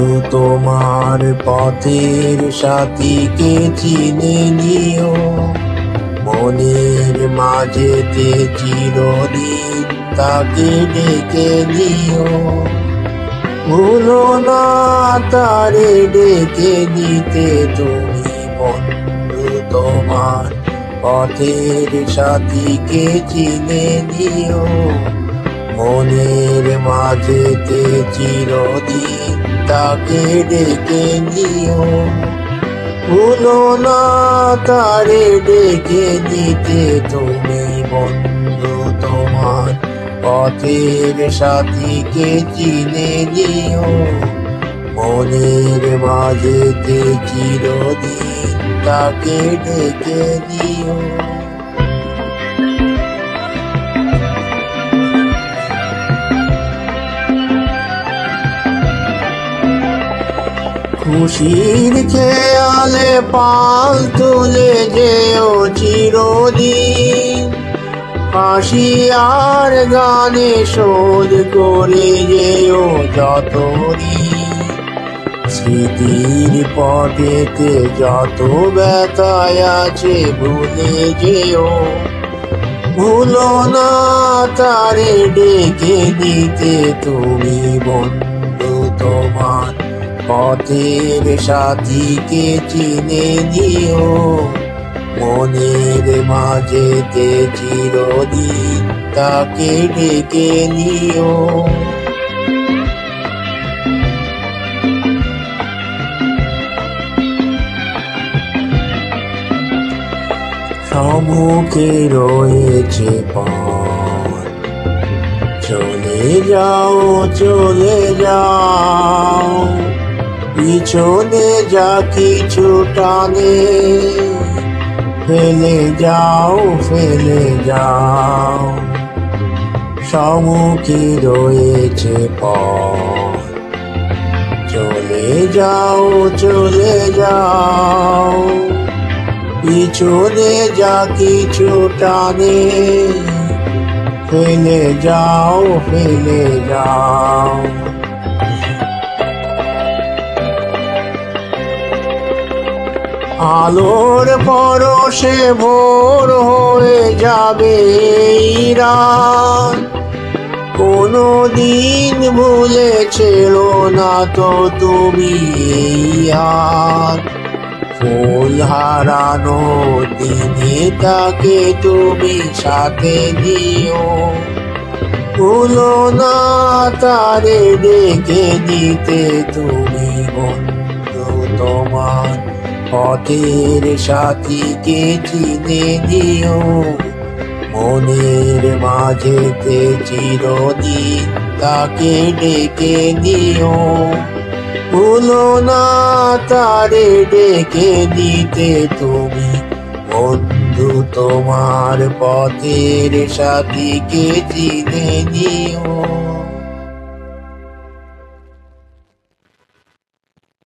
বন্ধু তোমার পথের সাথীকে চিনে নিও, মনের মাঝেতে চিরদিন তাকে ডেকে নিও। ভুলো না তারে ডেকে নিতে তুমি, বন্ধু তোমার পথের সাথীকে চিনে নিও, মনের মাঝেতে চিরদিন তাকে ডেকে নিও। ভুলো না তারে ডেকে নিতে তুমি, বন্ধু তোমার পথের সাথীকে চিনে নিও, মনের মাঝেতে চিরদিন তাকে ডেকে নিও। খুশির খেয়ালে পাল তুলে যেও চিরদিন, হাসি আর গানে শোধ করে যেও যত ঋণ। স্মৃতির পথেতে যত ব্যথায় আছে ভুলে যেও, ভুলো না তারে ডেকে নিতে তুমি, বন্ধু তোমার পথের সাথীকে চিনে নিও, মনের মাঝেতে চিরদিন তাকে ডেকে নিও। সম্মুখে রয়েছে পথ, চলে যাও চলে যাও, পিছনে যা কিছু টানে ফেলে যাও ফেলে যাও। সম্মুখে রয়েছে পথ, চলে যাও চলে যাও, পিছনে যা কিছু টানে ফেলে যাও ফেলে যাও। আলোর পরশে ভোর হয়ে যাবে রাত, কোনো দিন ভুলেছিল না তো তুমি হাত। ফুল হারানো দিনে তাকে তুমি সাথে নিও, ভুলো না তারে ডেকে নিতে তুমি, বন্ধু তোমার পথের সাথীকে চিনে নিও, মনের মাঝেতে চিরদিন তাকে ডেকে নিও। ভুলো না তারে ডেকে নিতে তুমি, বন্ধু তোমার পথের সাথীকে চিনে নিও।